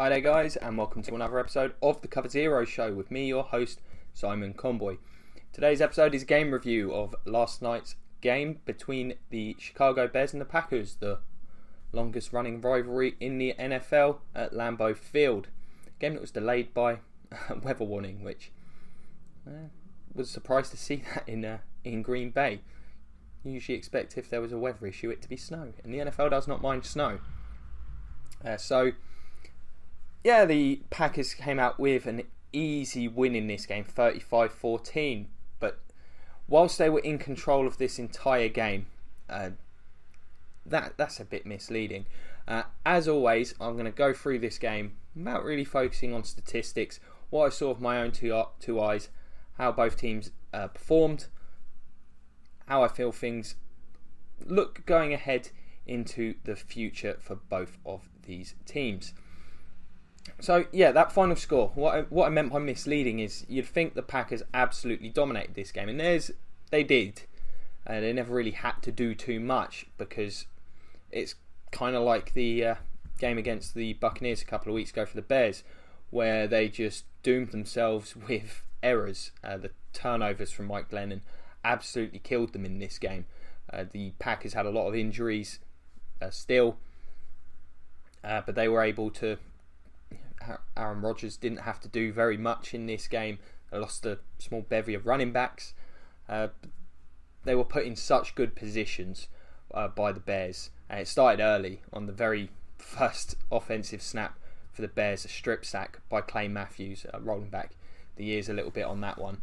Hi there guys, and welcome to another episode of the Cover Zero Show with me, your host, Simon Conboy. Today's episode is a game review of last night's game between the Chicago Bears and the Packers, the longest running rivalry in the NFL at Lambeau Field. A game that was delayed by a weather warning, which was surprised to see that in Green Bay. You usually expect if there was a weather issue it to be snow, and the NFL does not mind snow. The Packers came out with an easy win in this game, 35-14. But whilst they were in control of this entire game, that's a bit misleading. As always, I'm going to go through this game without really focusing on statistics, what I saw with my own two eyes, how both teams performed, how I feel things look going ahead into the future for both of these teams. So yeah, that final score, what I meant by misleading is you'd think the Packers absolutely dominated this game, and they did. They never really had to do too much because it's kind of like the game against the Buccaneers a couple of weeks ago for the Bears, where they just doomed themselves with errors. The turnovers from Mike Glennon absolutely killed them in this game. The Packers had a lot of injuries still, but they were able to. Aaron Rodgers didn't have to do very much in this game. They lost a small bevy of running backs. They were put in such good positions by the Bears. And it started early on the very first offensive snap for the Bears, a strip sack by Clay Matthews, rolling back the years a little bit on that one.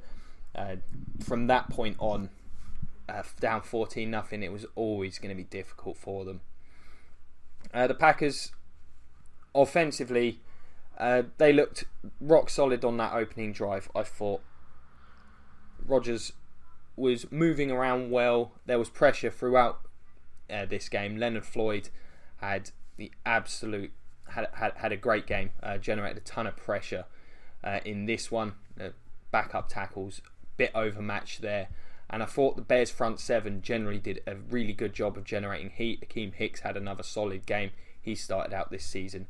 From that point on, down 14-0, it was always going to be difficult for them. The Packers, offensively, they looked rock solid on that opening drive. I thought Rodgers was moving around well. There was pressure throughout this game. Leonard Floyd had had a great game. Generated a ton of pressure in this one. Backup tackles, bit overmatched there. And I thought the Bears front seven generally did a really good job of generating heat. Akeem Hicks had another solid game. He started out this season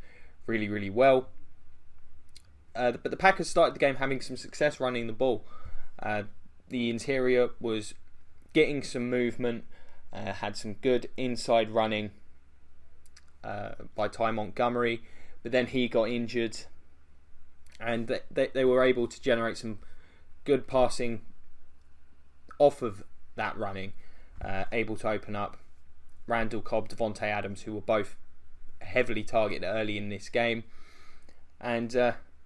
really, really well. But the Packers started the game having some success running the ball. The interior was getting some movement, had some good inside running by Ty Montgomery, but then he got injured, and they were able to generate some good passing off of that running, able to open up Randall Cobb, Devontae Adams, who were both heavily targeted early in this game, and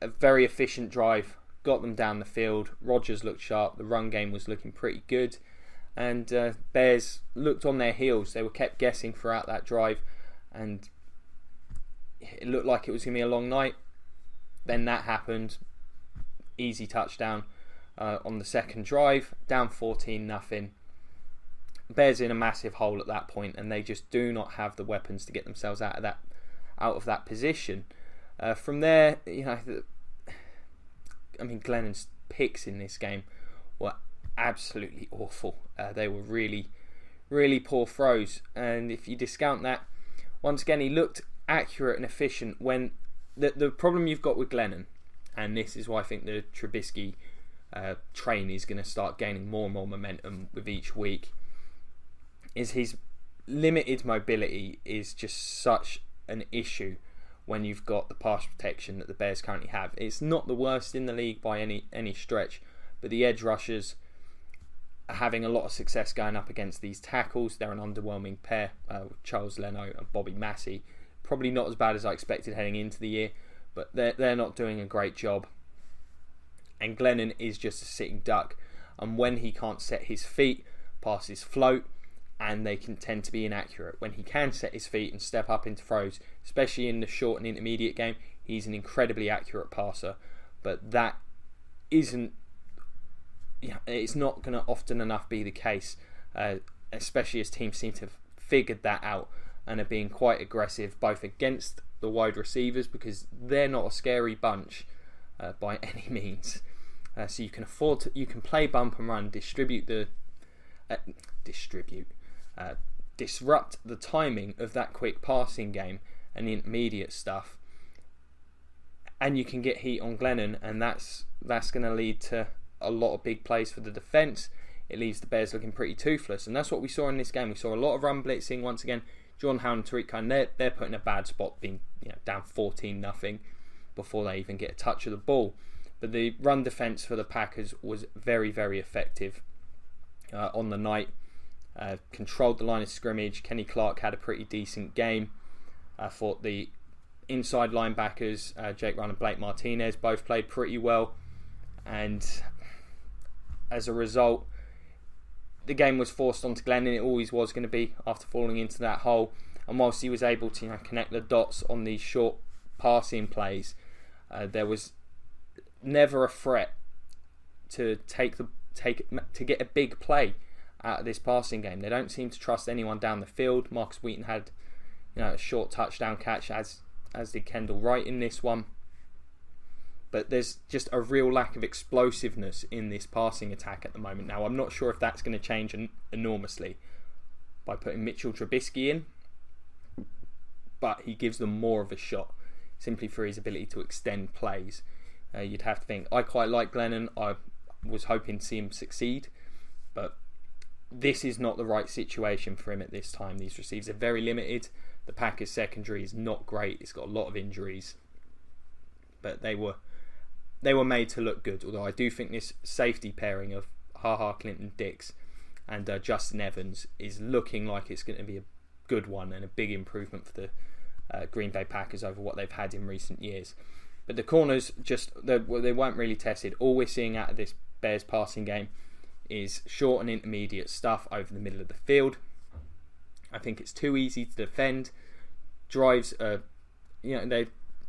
a very efficient drive got them down the field. Rodgers looked sharp, the run game was looking pretty good, and Bears looked on their heels. They were kept guessing throughout that drive, and it looked like it was going to be a long night. Then that happened. Easy touchdown on the second drive, down 14-0. Bears in a massive hole at that point, and they just do not have the weapons to get themselves out of that position. From there, Glennon's picks in this game were absolutely awful. They were really, really poor throws, and if you discount that, once again he looked accurate and efficient. When the problem you've got with Glennon, and this is why I think the Trubisky train is going to start gaining more and more momentum with each week, is his limited mobility is just such an issue when you've got the pass protection that the Bears currently have. It's not the worst in the league by any stretch, but the edge rushers are having a lot of success going up against these tackles. They're an underwhelming pair, with Charles Leno and Bobby Massey. Probably not as bad as I expected heading into the year, but they're not doing a great job. And Glennon is just a sitting duck, and when he can't set his feet, passes float, and they can tend to be inaccurate. When he can set his feet and step up into throws, especially in the short and intermediate game, he's an incredibly accurate passer. But that isn't, it's not going to often enough be the case, especially as teams seem to have figured that out and are being quite aggressive both against the wide receivers, because they're not a scary bunch by any means. So you can play bump and run, disrupt the timing of that quick passing game and the intermediate stuff. and you can get heat on Glennon, and that's going to lead to a lot of big plays for the defence. It leaves the Bears looking pretty toothless, and that's what we saw in this game. We saw a lot of run blitzing once again. Jordan Howard and Tariq Cohen, they're put in a bad spot, being down 14-0 before they even get a touch of the ball. But the run defence for the Packers was very, very effective on the night. Controlled the line of scrimmage. Kenny Clark had a pretty decent game. I thought the inside linebackers, Jake Ryan and Blake Martinez, both played pretty well. And as a result, the game was forced onto Glennon. It always was going to be after falling into that hole. And whilst he was able to connect the dots on these short passing plays, there was never a threat to get a big play out of this passing game. They don't seem to trust anyone down the field. Marcus Wheaton had a short touchdown catch, as did Kendall Wright in this one. But there's just a real lack of explosiveness in this passing attack at the moment. Now, I'm not sure if that's going to change enormously by putting Mitchell Trubisky in, but he gives them more of a shot simply for his ability to extend plays. You'd have to think, I quite like Glennon. I was hoping to see him succeed, but this is not the right situation for him at this time. These receivers are very limited. The Packers secondary is not great. It's got a lot of injuries, but they were made to look good. Although I do think this safety pairing of Clinton Dix and Justin Evans is looking like it's going to be a good one and a big improvement for the Green Bay Packers over what they've had in recent years. But the corners they weren't really tested. All we're seeing out of this Bears passing game is short and intermediate stuff over the middle of the field. I think it's too easy to defend. Drives they're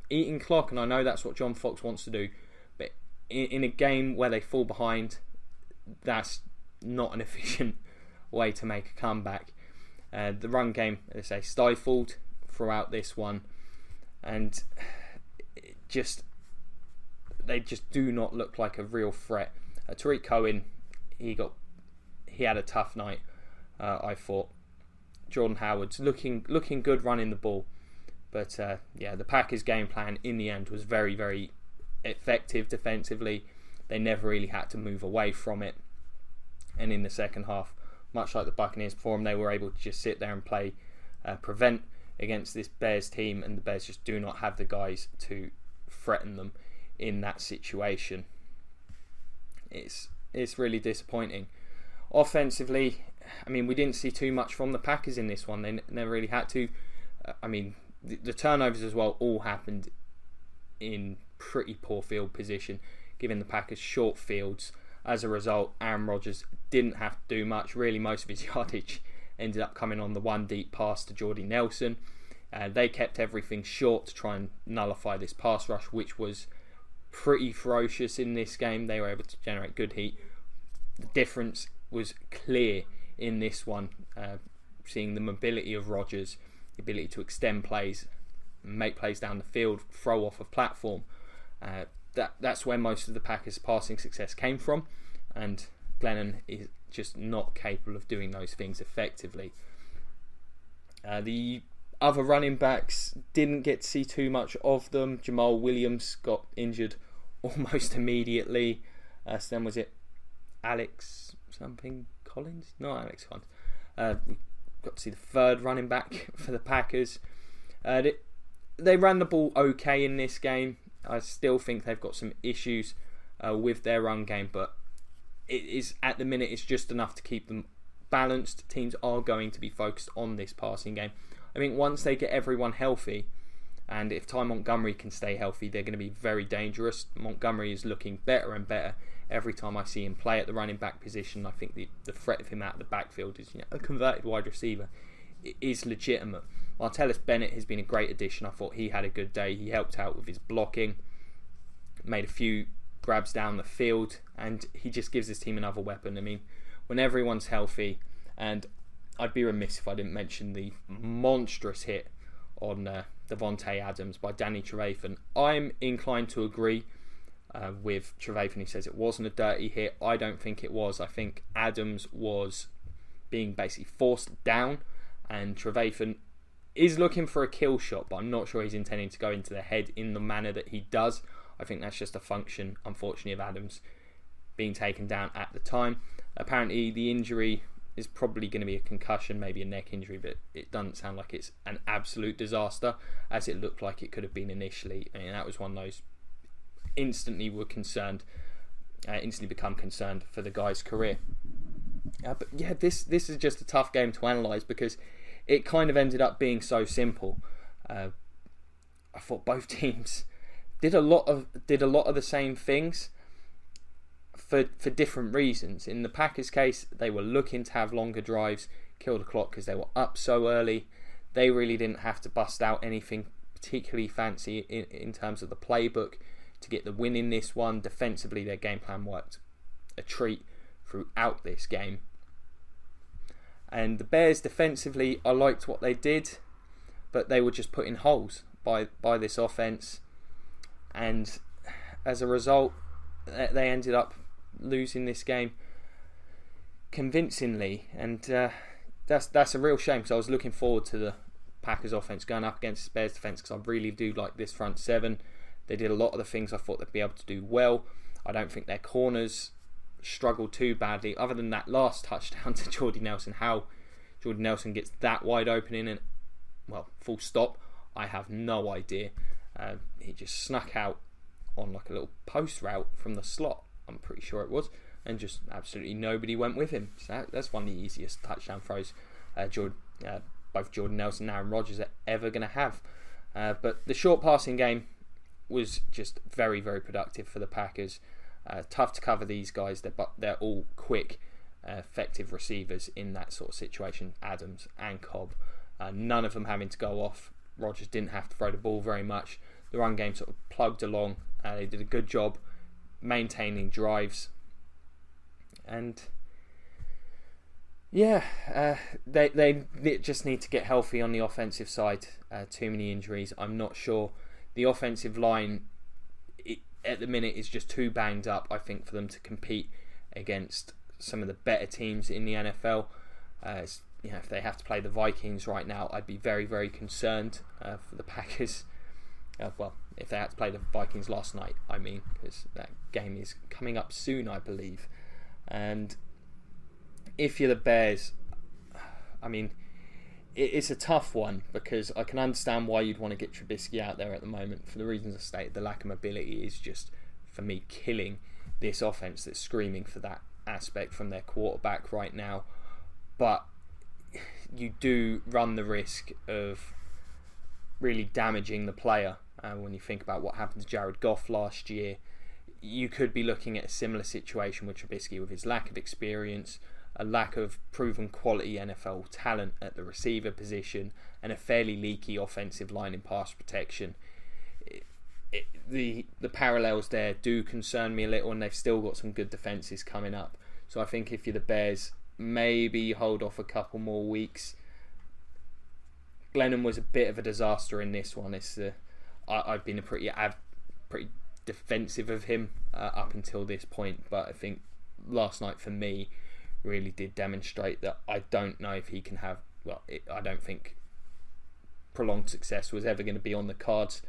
eating clock, and I know that's what John Fox wants to do. But in a game where they fall behind, that's not an efficient way to make a comeback. The run game, as I say, stifled throughout this one, and they just do not look like a real threat. Tariq Cohen, he had a tough night. I thought Jordan Howard's looking good running the ball, but the Packers' game plan in the end was very, very effective defensively. They never really had to move away from it, and in the second half, much like the Buccaneers before them, they were able to just sit there and play prevent against this Bears team, and the Bears just do not have the guys to threaten them in that situation. It's really disappointing. Offensively, we didn't see too much from the Packers in this one. They never really had to. The turnovers as well all happened in pretty poor field position, giving the Packers short fields. As a result, Aaron Rodgers didn't have to do much. Really, most of his yardage ended up coming on the one deep pass to Jordy Nelson. They kept everything short to try and nullify this pass rush, which was pretty ferocious in this game. They were able to generate good heat. The difference was clear in this one, seeing the mobility of Rodgers, the ability to extend plays, make plays down the field, throw off a platform. That's where most of the Packers' passing success came from, and Glennon is just not capable of doing those things effectively. The other running backs didn't get to see too much of them. Jamal Williams got injured almost immediately. So then was it Alex something Collins? Not Alex Collins. We got to see the third running back for the Packers. They ran the ball okay in this game. I still think they've got some issues with their run game, but it is at the minute it's just enough to keep them balanced. Teams are going to be focused on this passing game. I think once they get everyone healthy, and if Ty Montgomery can stay healthy, they're going to be very dangerous. Montgomery is looking better and better every time I see him play at the running back position. I think the threat of him out of the backfield is a converted wide receiver. It is legitimate. Martellus Bennett has been a great addition. I thought he had a good day. He helped out with his blocking, made a few grabs down the field, and he just gives his team another weapon. When everyone's healthy, and I'd be remiss if I didn't mention the monstrous hit on Devontae Adams by Danny Trevathan. I'm inclined to agree with Trevathan. He says it wasn't a dirty hit. I don't think it was. I think Adams was being basically forced down, and Trevathan is looking for a kill shot, but I'm not sure he's intending to go into the head in the manner that he does. I think that's just a function, unfortunately, of Adams being taken down at the time. Apparently, the injury is probably going to be a concussion, maybe a neck injury, but it doesn't sound like it's an absolute disaster, as it looked like it could have been initially. I mean, that was one of those instantly become concerned for the guy's career. But yeah, this is just a tough game to analyse because it kind of ended up being so simple. I thought both teams did a lot of the same things for different reasons. In the Packers' case, they were looking to have longer drives, kill the clock because they were up so early. They really didn't have to bust out anything particularly fancy in terms of the playbook to get the win in this one. Defensively, their game plan worked a treat throughout this game. And the Bears defensively, I liked what they did, but they were just put in holes by this offense, and as a result, they ended up losing this game convincingly, and that's a real shame because I was looking forward to the Packers offense going up against the Bears defense because I really do like this front seven. They did a lot of the things I thought they'd be able to do well. I don't think their corners struggled too badly, other than that last touchdown to Jordy Nelson. How Jordy Nelson gets that wide open and full stop, I have no idea. He just snuck out on like a little post route from the slot, I'm pretty sure it was, and just absolutely nobody went with him. So that's one of the easiest touchdown throws both Jordan Nelson and Aaron Rodgers are ever going to have. But the short passing game was just very, very productive for the Packers. Tough to cover these guys, but they're all quick, effective receivers in that sort of situation, Adams and Cobb. None of them having to go off. Rodgers didn't have to throw the ball very much. The run game sort of plugged along. They did a good job maintaining drives. And yeah, they just need to get healthy on the offensive side. Too many injuries. I'm not sure. The offensive line at the minute is just too banged up, I think, for them to compete against some of the better teams in the NFL. If they have to play the Vikings right now, I'd be very, very concerned for the Packers. If they had to play the Vikings last night, I mean, because that game is coming up soon, I believe. And if you're the Bears, I mean, it's a tough one because I can understand why you'd want to get Trubisky out there at the moment. For the reasons I stated, the lack of mobility is just, for me, killing this offense that's screaming for that aspect from their quarterback right now. But you do run the risk of really damaging the player. When you think about what happened to Jared Goff last year, you could be looking at a similar situation with Trubisky with his lack of experience, a lack of proven quality NFL talent at the receiver position, and a fairly leaky offensive line in pass protection. The parallels there do concern me a little, and they've still got some good defenses coming up. So I think if you're the Bears, maybe hold off a couple more weeks. Glennon was a bit of a disaster in this one. I've been pretty defensive of him up until this point, but I think last night for me really did demonstrate that I don't know if he can have. I don't think prolonged success was ever going to be on the cards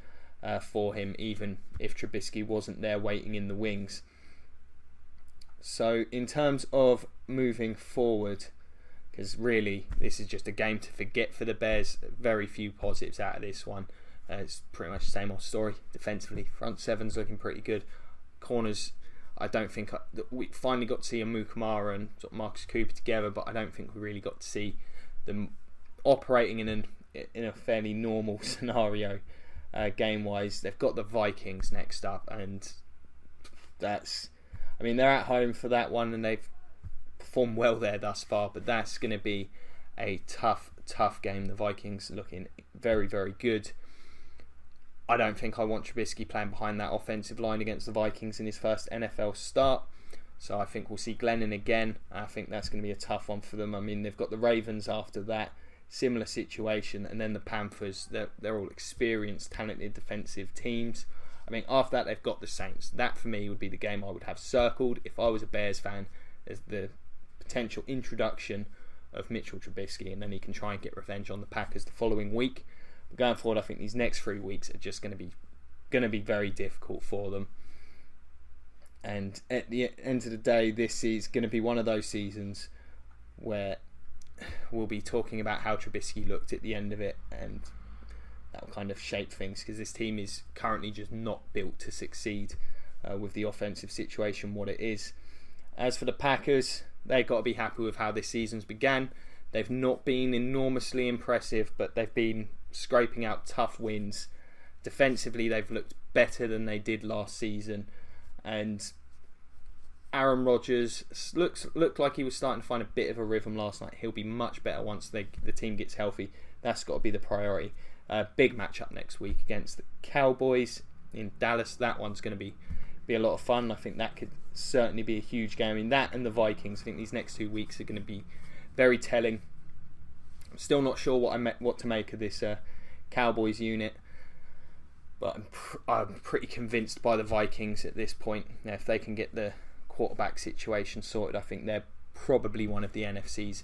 for him, even if Trubisky wasn't there waiting in the wings. So in terms of moving forward, because really this is just a game to forget for the Bears, very few positives out of this one. It's pretty much the same old story. Defensively, front seven's looking pretty good. Corners, I don't think we finally got to see Kamara and sort of Marcus Cooper together, but I don't think we really got to see them operating in a fairly normal scenario game-wise. They've got the Vikings next up, and they're at home for that one, and they've performed well there thus far, but that's going to be a tough game. The Vikings looking very, very good. I don't think I want Trubisky playing behind that offensive line against the Vikings in his first NFL start. So I think we'll see Glennon again. I think that's going to be a tough one for them. I mean, they've got the Ravens after that, similar situation, and then the Panthers. They're all experienced, talented defensive teams. I mean, after that, they've got the Saints. That, for me, would be the game I would have circled if I was a Bears fan as the potential introduction of Mitchell Trubisky, and then he can try and get revenge on the Packers the following week. But going forward, I think these next 3 weeks are just going to be very difficult for them. And at the end of the day, this is going to be one of those seasons where we'll be talking about how Trubisky looked at the end of it, and that will kind of shape things, because this team is currently just not built to succeed with the offensive situation what it is. As for the Packers, they've got to be happy with how this season's began. They've not been enormously impressive, but they've been scraping out tough wins. Defensively, they've looked better than they did last season, and Aaron Rodgers looked like he was starting to find a bit of a rhythm last night. He'll be much better once the team gets healthy. That's got to be the priority. Big matchup next week against the Cowboys in Dallas. That one's going to be a lot of fun. I think that could certainly be a huge game. I mean, that and the Vikings. I think these next 2 weeks are going to be very telling. I'm still not sure what to make of this Cowboys unit, but I'm pretty convinced by the Vikings at this point. Now, if they can get the quarterback situation sorted, I think they're probably one of the NFC's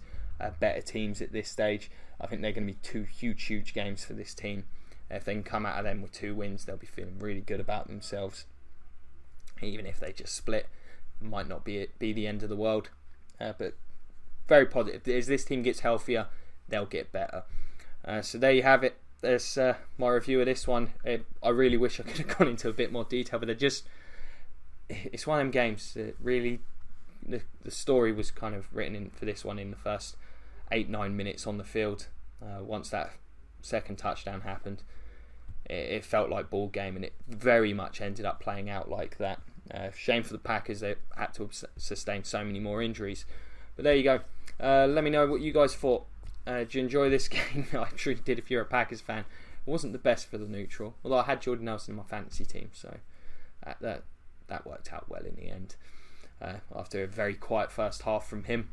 better teams at this stage. I think they're going to be 2 huge games for this team. If they can come out of them with 2 wins, they'll be feeling really good about themselves. Even if they just split, might not be the end of the world. But very positive. As this team gets healthier, they'll get better. So there you have it. There's my review of this one. I really wish I could have gone into a bit more detail, but it's one of them games that really, the story was kind of written for this one in the first 8-9 minutes on the field. Once that second touchdown happened, it felt like ball game, and it very much ended up playing out like that. Shame for the Packers, they had to sustain so many more injuries. But there you go. Let me know what you guys thought. Did you enjoy this game? I'm sure you did if you're a Packers fan. It wasn't the best for the neutral, although I had Jordan Nelson in my fantasy team, so that worked out well in the end. After a very quiet first half from him.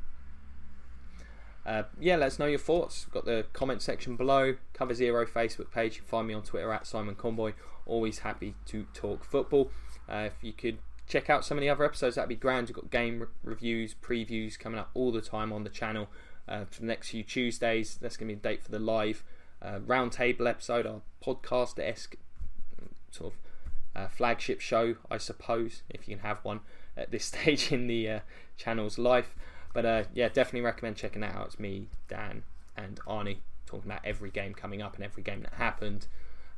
Let us know your thoughts. We've got the comment section below. Cover Zero Facebook page. You can find me on Twitter at Simon Conboy. Always happy to talk football. If you could check out some of the other episodes, that'd be grand. We've got game reviews, previews coming up all the time on the channel. For the next few Tuesdays, that's going to be the date for the live roundtable episode, our podcast-esque sort of flagship show, I suppose, if you can have one at this stage in the channel's life. But definitely recommend checking that out. It's me, Dan, and Arnie talking about every game coming up and every game that happened.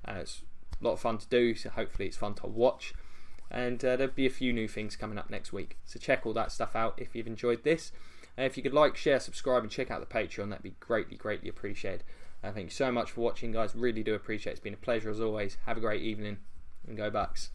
It's a lot of fun to do, so hopefully it's fun to watch. And there'll be a few new things coming up next week. So check all that stuff out if you've enjoyed this. If you could like, share, subscribe, and check out the Patreon, that'd be greatly appreciated. Thank you so much for watching, guys. Really do appreciate it. It's been a pleasure as always. Have a great evening, and go Bucks.